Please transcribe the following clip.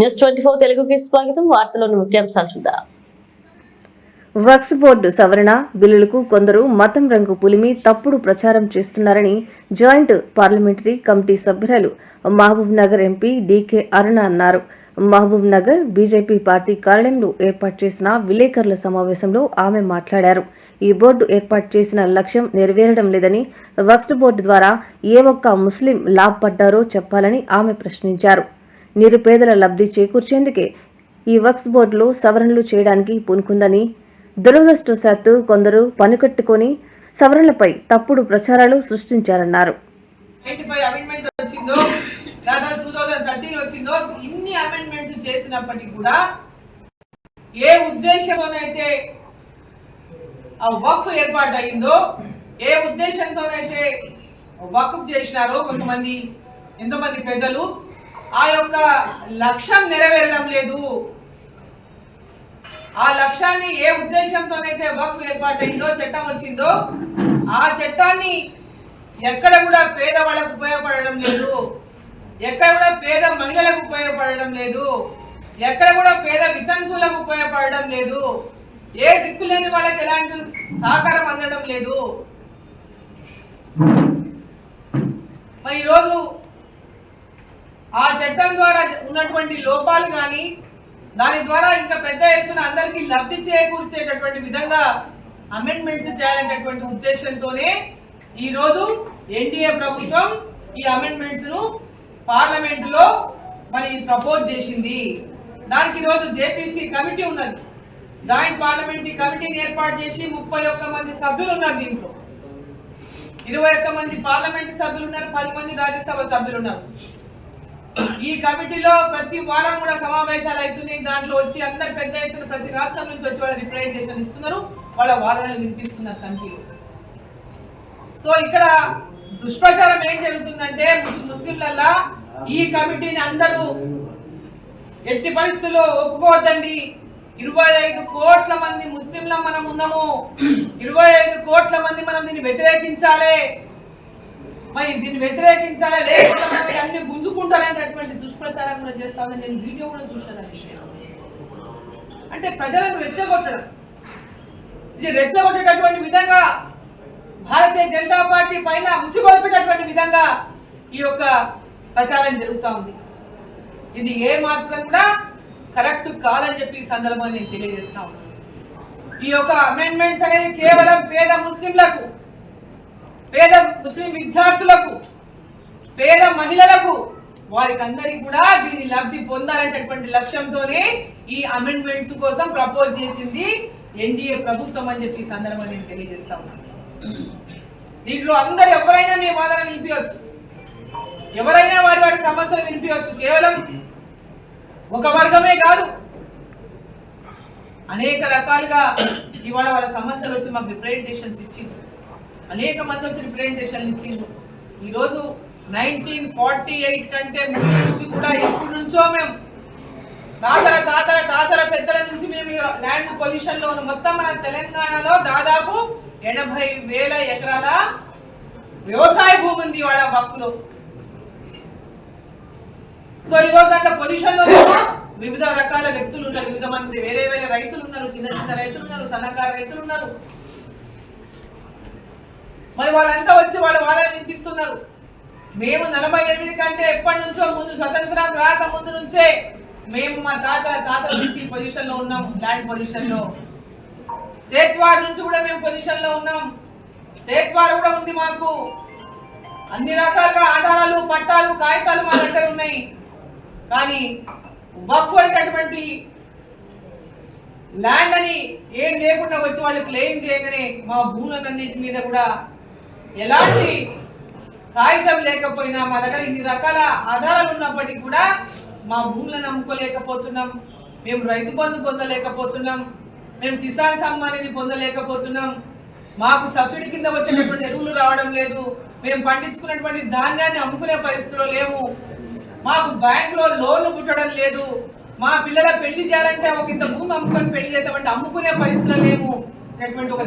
News 24 తెలుగుకి స్వాగతం. వార్తలోని ముఖ్యాంశాలు చూద్దాం. వక్ఫ్ బోర్డు సవరణ బిల్లులకు కొందరు మతం రంగు పులిమి తప్పుడు ప్రచారం చేస్తున్నారని జాయింట్ పార్లమెంటరీ కమిటీ సభ్యురాలు మహబూబ్ నగర్ ఎంపీ డీకే అరుణ అన్నారు. మహబూబ్ నగర్ బీజేపీ పార్టీ కార్యాలయంలో ఏర్పాటు చేసిన విలేకరుల సమావేశంలో ఆమె మాట్లాడారు. ఈ బోర్డు ఏర్పాటు చేసిన లక్ష్యం నెరవేరడం లేదని, వక్ఫ్ బోర్డు ద్వారా ఏ ఒక్క ముస్లిం లాభపడ్డారో చెప్పాలని ఆమె ప్రశ్నించారు. నిరుపేదల లబ్ధి చేకూర్చేందుకే ఈ వక్ఫ్ బోర్డులో సవరణలు చేయడానికి పూనుకుందని, దురదృష్టవశాత్తు కొందరు పనికట్టుకొని సవరణలపై తప్పుడు ప్రచారాలు సృష్టించారన్నారు. ఇన్ని అమెండ్మెంట్స్ చేసినప్పటికీ కూడా ఏ ఉద్దేశంతోనైతే ఆ వక్ఫ్ ఏర్పాటు అయిందో, ఏ ఉద్దేశంతోనైతే వక్ఫ్ చేసినారో కొంతమంది ఎంతోమంది పెద్దలు, ఆ యొక్క లక్ష్యం నెరవేరడం లేదు. ఆ లక్ష్యాన్ని ఏ ఉద్దేశంతోనైతే వక్ఫ్ ఏర్పాటైందో, చట్టం వచ్చిందో, ఆ చట్టాన్ని ఎక్కడ కూడా పేదవాళ్ళకు ఉపయోగపడడం లేదు, ఎక్కడ కూడా పేద మహిళలకు ఉపయోగపడడం లేదు, ఎక్కడ కూడా పేద వితంతువులకు ఉపయోగపడడం లేదు, ఏ దిక్కు లేని వాళ్ళకి ఎలాంటి సహకారం అందడం లేదు. మరి ఈరోజు ఆ చట్టం ద్వారా ఉన్నటువంటి లోపాలు కానీ, దాని ద్వారా ఇంకా పెద్ద ఎత్తున అందరికీ లబ్ధి చేకూర్చేటటువంటి విధంగా అమెండ్మెంట్స్ చేయాలనేటటువంటి ఉద్దేశంతోనే ఈరోజు ఎన్డీఏ ప్రభుత్వం ఈ అమెండ్మెంట్స్ ను పార్లమెంట్ లో మరి ప్రపోజ్ చేసింది. దానికి ఈరోజు జేపీసీ కమిటీ ఉన్నది. జాయింట్ పార్లమెంటరీ కమిటీని ఏర్పాటు చేసి 31 మంది సభ్యులు ఉన్నారు. దీంట్లో 21 మంది పార్లమెంట్ సభ్యులు ఉన్నారు, 10 మంది రాజ్యసభ సభ్యులు ఉన్నారు. ఈ కమిటీలో ప్రతి వారం కూడా సమావేశాలు అవుతున్నాయి. దాంట్లో వచ్చి అందరు పెద్ద ఎత్తున ప్రతి రాష్ట్రం నుంచి వచ్చి వాళ్ళ రిప్రజెంటేషన్ ఇస్తున్నారు, వాళ్ళ వాదనలు వినిపిస్తున్నారు కమిటీలో. సో ఇక్కడ దుష్ప్రచారం ఏం జరుగుతుందంటే, ముస్లింలల్లా ఈ కమిటీని అందరూ ఎట్టి పరిస్థితుల్లో ఒప్పుకోవద్దండి, 25 కోట్ల మంది ముస్లింల మనం ఉన్నాము, 25 కోట్ల మంది మనం దీన్ని వ్యతిరేకించాలి, మరి దీన్ని వ్యతిరేకించాలి, లేకపోతే మనం అన్ని గుంజుకుంటారనేటటువంటి దుష్ప్రచారం కూడా చేస్తామని నేను వీడియో కూడా చూసాను. అంటే ప్రజలను రెచ్చగొట్టడం, ఇది రెచ్చగొట్టేటటువంటి విధంగా, భారతీయ జనతా పార్టీ పైన ఉసిగొల్పేటటువంటి విధంగా ఈ యొక్క ప్రచారం జరుగుతూ ఉంది. ఇది ఏ మాత్రం కూడా కరెక్ట్ కాదని చెప్పి ఈ సందర్భంగా నేను తెలియజేస్తా ఉన్నాను. ఈ యొక్క అమెండ్మెంట్స్ అనేది కేవలం పేద ముస్లింలకు, పేద ముస్లిం విద్యార్థులకు, పేద మహిళలకు, వారికి అందరికీ కూడా దీని లబ్ధి పొందాలనేటటువంటి లక్ష్యంతోనే ఈ అమెండ్మెంట్స్ కోసం ప్రపోజ్ చేసింది ఎన్డీఏ ప్రభుత్వం అని చెప్పి ఈ సందర్భంగా నేను తెలియజేస్తా ఉన్నాను. దీంట్లో అందరు ఎవరైనా మీ వాదన వినిపించవచ్చు, ఎవరైనా వారి వారి సమస్యలు వినిపించవచ్చు. కేవలం ఒక వర్గమే కాదు, అనేక రకాలుగా ఇవాళ వాళ్ళ సమస్యలు వచ్చి మాకు రిప్రజెంటేషన్స్ ఇచ్చింది, అనేక మంది వచ్చి రిప్రజెంటేషన్లు ఇచ్చిండ్రు. ఈరోజు 1948 కంటే ముందు నుంచి కూడా ఎప్పటి నుంచో మేము తాతల పెద్దల నుంచి మేము ల్యాండ్ పొజిషన్ లో ఉన్న మొత్తం మన తెలంగాణలో దాదాపు 80,000 ఎకరాల వ్యవసాయ భూమి ఉంది వాళ్ళ వక్ఫ్లో. సో ఈరోజు దాంట్లో పొజిషన్ లో వివిధ రకాల వ్యక్తులు ఉన్నారు, వివిధ మంది వేరే వేరే రైతులు ఉన్నారు, చిన్న చిన్న రైతులు ఉన్నారు, సన్నకారు రైతులు ఉన్నారు. మరి వాళ్ళంతా వచ్చి వాళ్ళ వాదన వినిపిస్తున్నారు. మేము 48 కంటే ఎప్పటి నుంచో ముందు, స్వతంత్రం రాక ముందు నుంచే మేము మా తాతల నుంచి పొజిషన్ లో ఉన్నాం, ల్యాండ్ పొజిషన్ లో. సేత్వార్ నుంచి కూడా మేము పొజిషన్ లో ఉన్నాం, సేత్వార్ కూడా ఉంది మాకు. అన్ని రకాలుగా ఆధారాలు, పట్టాలు, కాగితాలు మా దగ్గర ఉన్నాయి. కానీ వక్ఫ్ అనేటటువంటి ల్యాండ్ అని ఏం లేకుండా వచ్చి వాళ్ళు క్లెయిమ్ చేయగానే మా భూములన్నింటి మీద కూడా ఎలాంటి కాగితం లేకపోయినా, మా దగ్గర ఇన్ని రకాల ఆధారాలు ఉన్నప్పటికీ కూడా మా భూములను అమ్ముకోలేకపోతున్నాం, మేము రైతు బంధు పొందలేకపోతున్నాం, మేము కిసాన్ సమ్మాన్ నిధి పొందలేకపోతున్నాం, మాకు సబ్సిడీ కింద వచ్చేటటువంటి ఎరువులు రావడం లేదు, మేము పండించుకున్నటువంటి ధాన్యాన్ని అమ్ముకునే పరిస్థితిలో లేము, మాకు బ్యాంకులో లోన్లు పుట్టడం లేదు, మా పిల్లల పెళ్లి చేయాలంటే ఒక ఇంత భూమి అమ్ముకొని పెళ్లి చేద్దామంటే అమ్ముకునే పరిస్థితిలో లేము అనేటువంటి ఒక